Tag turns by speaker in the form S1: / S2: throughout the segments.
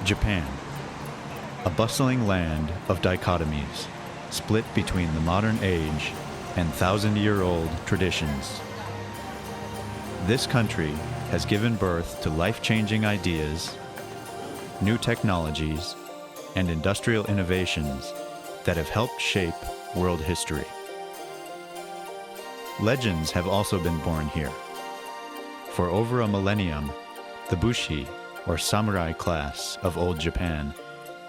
S1: Japan, a bustling land of dichotomies, split between the modern age and thousand-year-old traditions. This country has given birth to life-changing ideas, new technologies, and industrial innovations that have helped shape world history. Legends have also been born here. For over a millennium, the Bushi, or samurai class of old Japan,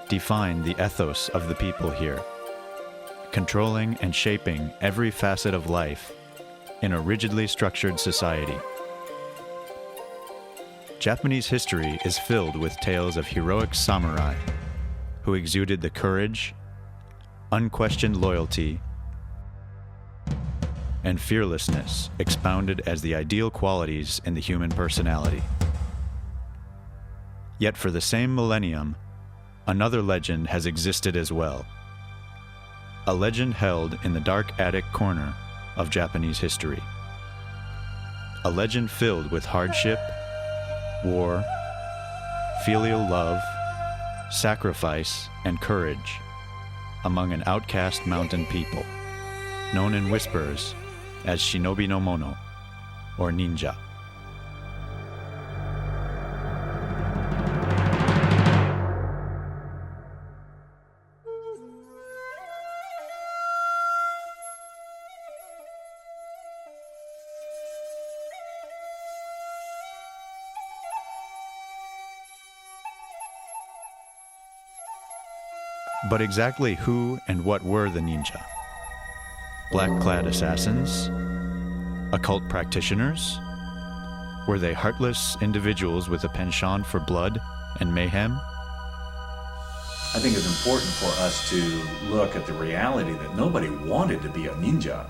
S1: defined the ethos of the people here, controlling and shaping every facet of life in a rigidly structured society. Japanese history is filled with tales of heroic samurai who exuded the courage, unquestioned loyalty, and fearlessness expounded as the ideal qualities in the human personality. Yet for the same millennium, another legend has existed as well. A legend held in the dark attic corner of Japanese history. A legend filled with hardship, war, filial love, sacrifice, and courage among an outcast mountain people, known in whispers as Shinobi no Mono, or ninja. But exactly who and what were the ninja? Black-clad assassins? Occult practitioners? Were they heartless individuals with a penchant for blood and mayhem?
S2: I think it's important for us to look at the reality that nobody wanted to be a ninja.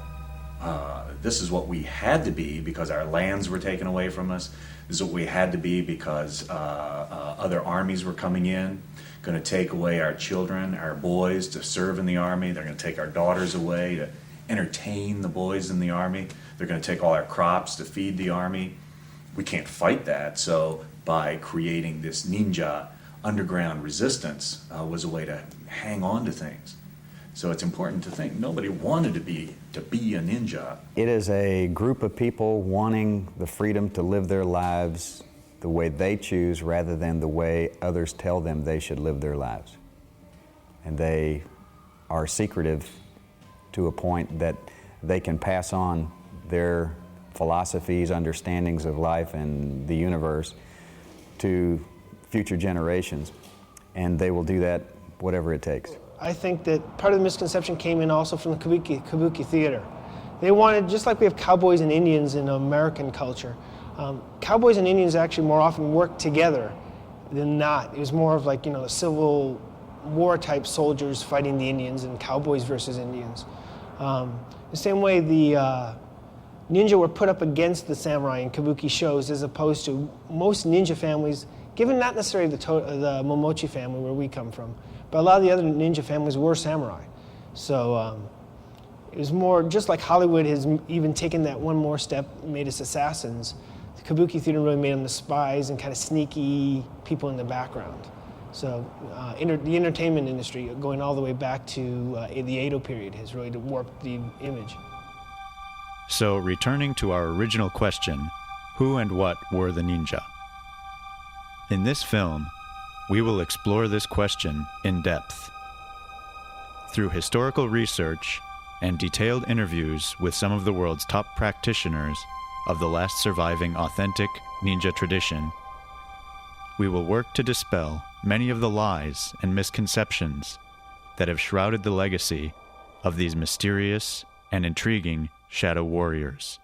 S2: This is what we had to be because our lands were taken away from us. This is what we had to be because other armies were coming in, going to take away our children, our boys to serve in the army. They're going to take our daughters away to entertain the boys in the army. They're going to take all our crops to feed the army. We can't fight that, so by creating this ninja underground resistance was a way to hang on to things. So it's important to think nobody wanted to be a ninja.
S3: It is a group of people wanting the freedom to live their lives the way they choose rather than the way others tell them they should live their lives. And they are secretive to a point that they can pass on their philosophies, understandings of life and the universe to future generations. And they will do that whatever it takes.
S4: I think that part of the misconception came in also from the kabuki theater. They wanted, just like we have cowboys and Indians in American culture, cowboys and Indians actually more often worked together than not. It was more of like, the Civil War type soldiers fighting the Indians and cowboys versus Indians. The same way the ninja were put up against the samurai in kabuki shows as opposed to most ninja families, given not necessarily the Momochi family where we come from, but a lot of the other ninja families were samurai. So it was more, just like Hollywood has even taken that one more step, made us assassins, the kabuki theater really made them the spies and kind of sneaky people in the background. So the entertainment industry, going all the way back to the Edo period, has really warped the image.
S1: So returning to our original question, who and what were the ninja? In this film, we will explore this question in depth. Through historical research and detailed interviews with some of the world's top practitioners of the last surviving authentic ninja tradition, we will work to dispel many of the lies and misconceptions that have shrouded the legacy of these mysterious and intriguing shadow warriors.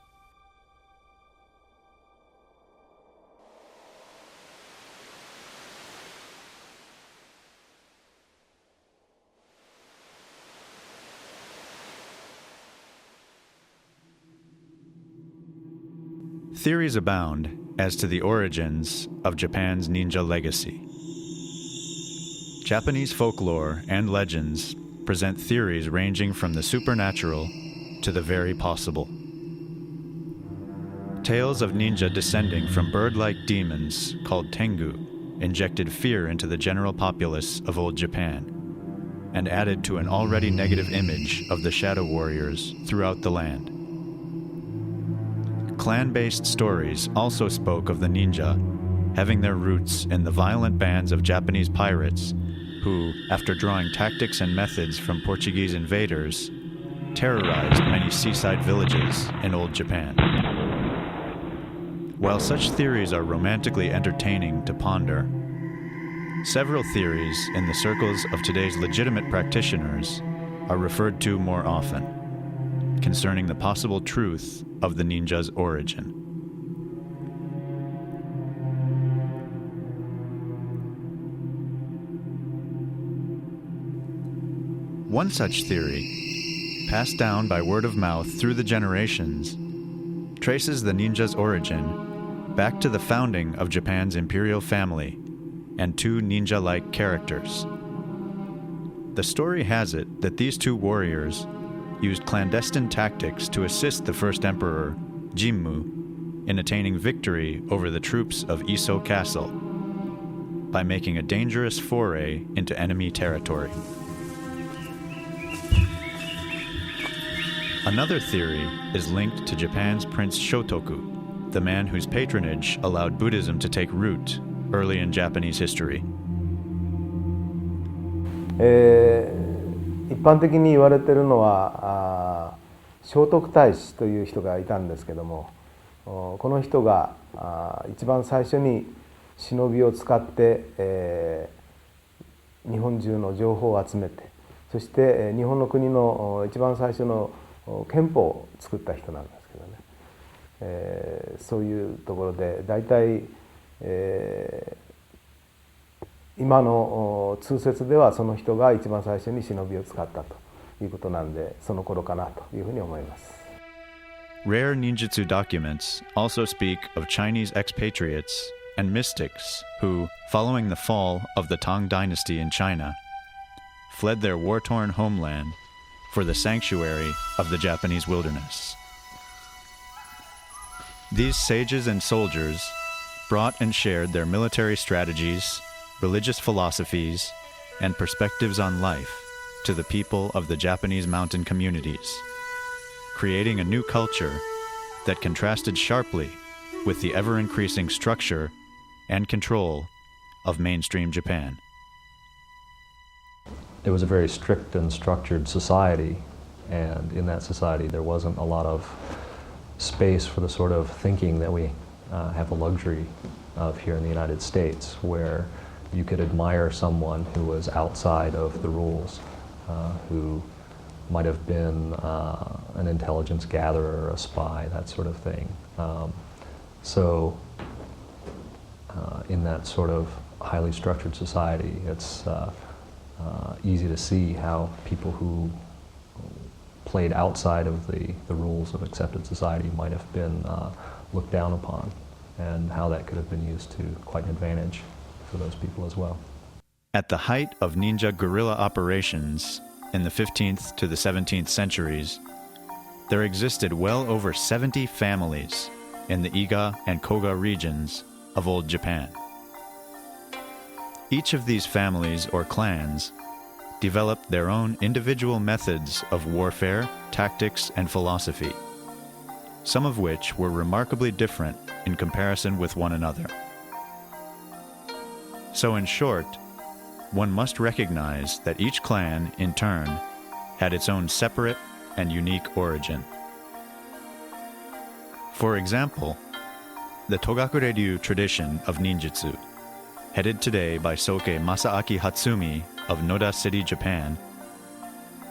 S1: Theories abound as to the origins of Japan's ninja legacy. Japanese folklore and legends present theories ranging from the supernatural to the very possible. Tales of ninja descending from bird-like demons called tengu injected fear into the general populace of old Japan and added to an already negative image of the shadow warriors throughout the land. Clan-based stories also spoke of the ninja having their roots in the violent bands of Japanese pirates who, after drawing tactics and methods from Portuguese invaders, terrorized many seaside villages in old Japan. While such theories are romantically entertaining to ponder, several theories in the circles of today's legitimate practitioners are referred to more often, concerning the possible truth of the ninja's origin. One such theory, passed down by word of mouth through the generations, traces the ninja's origin back to the founding of Japan's imperial family and two ninja-like characters. The story has it that these two warriors used clandestine tactics to assist the first emperor, Jimmu, in attaining victory over the troops of Iso Castle by making a dangerous foray into enemy territory. Another theory is linked to Japan's Prince Shotoku, the man whose patronage allowed Buddhism to take root early in Japanese history.
S5: 一般的に言われているのは聖徳太子という人がいたんですけども、この人が一番最初に忍びを使って、日本中の情報を集めて、そして日本の国の一番最初の憲法を作った人なんですけどね、そういうところで大体、今の通説ではその人が一番最初に忍びを使ったということなんで、その頃かなというふうに思います。
S1: Rare ninjutsu documents also speak of Chinese expatriates and mystics who, following the fall of the Tang dynasty in China, fled their war-torn homeland for the sanctuary of the Japanese wilderness. These sages and soldiers brought and shared their military strategies, religious philosophies, and perspectives on life to the people of the Japanese mountain communities, creating a new culture that contrasted sharply with the ever-increasing structure and control of mainstream Japan.
S6: It was a very strict and structured society, and in that society there wasn't a lot of space for the sort of thinking that we have the luxury of here in the United States, where you could admire someone who was outside of the rules, who might have been an intelligence gatherer, a spy, that sort of thing. So in that sort of highly structured society, it's easy to see how people who played outside of the rules of accepted society might have been looked down upon, and how that could have been used to quite an advantage for those people as well.
S1: At the height of ninja guerrilla operations in the 15th to the 17th centuries, there existed well over 70 families in the Iga and Koga regions of old Japan. Each of these families or clans developed their own individual methods of warfare, tactics, and philosophy, some of which were remarkably different in comparison with one another. So in short, one must recognize that each clan, in turn, had its own separate and unique origin. For example, the Togakure-ryu tradition of ninjutsu, headed today by Soke Masaaki Hatsumi of Noda City, Japan,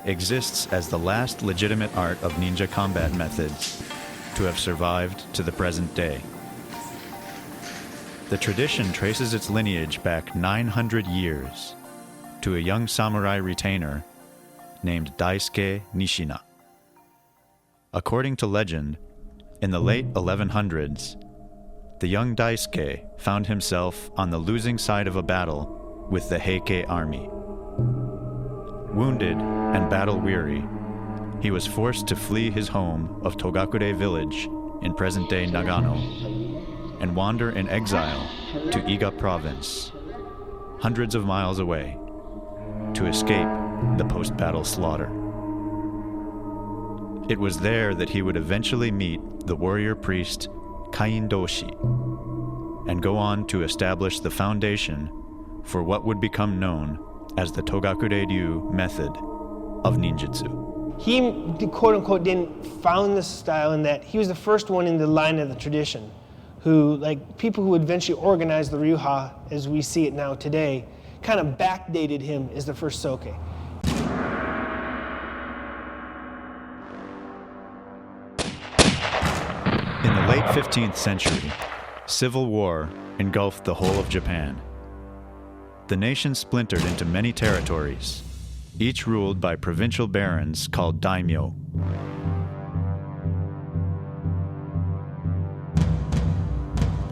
S1: exists as the last legitimate art of ninja combat methods to have survived to the present day. The tradition traces its lineage back 900 years to a young samurai retainer named Daisuke Nishina. According to legend, in the late 1100s, the young Daisuke found himself on the losing side of a battle with the Heike army. Wounded and battle-weary, he was forced to flee his home of Togakure village in present-day Nagano and wander in exile to Iga province, hundreds of miles away, to escape the post-battle slaughter. It was there that he would eventually meet the warrior priest Kaindoshi and go on to establish the foundation for what would become known as the Togakure-ryu method of ninjutsu.
S4: He, quote-unquote, didn't found this style in that he was the first one in the line of the tradition who, like people who eventually organized the Ryuha as we see it now today, kind of backdated him as the first Soke.
S1: In the late 15th century, civil war engulfed the whole of Japan. The nation splintered into many territories, each ruled by provincial barons called daimyo.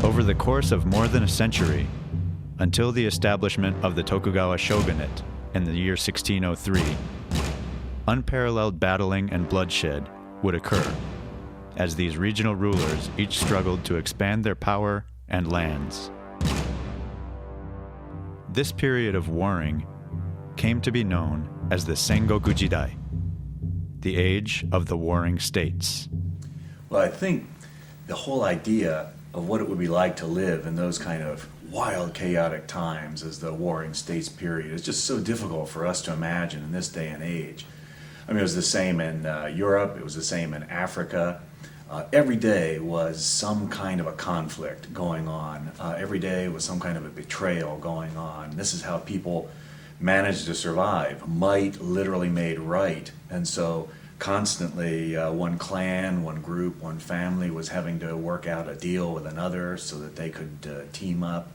S1: Over the course of more than a century, until the establishment of the Tokugawa shogunate in the year 1603, unparalleled battling and bloodshed would occur, as these regional rulers each struggled to expand their power and lands. This period of warring came to be known as the Sengoku Jidai, the age of the warring states.
S2: Well, I think the whole idea of what it would be like to live in those kind of wild, chaotic times as the warring states period is just so difficult for us to imagine in this day and age. I mean, it was the same in Europe, it was the same in Africa. Every day was some kind of a conflict going on. Every day was some kind of a betrayal going on. This is how people managed to survive. Might literally made right. And so constantly one clan, one group, one family was having to work out a deal with another so that they could team up.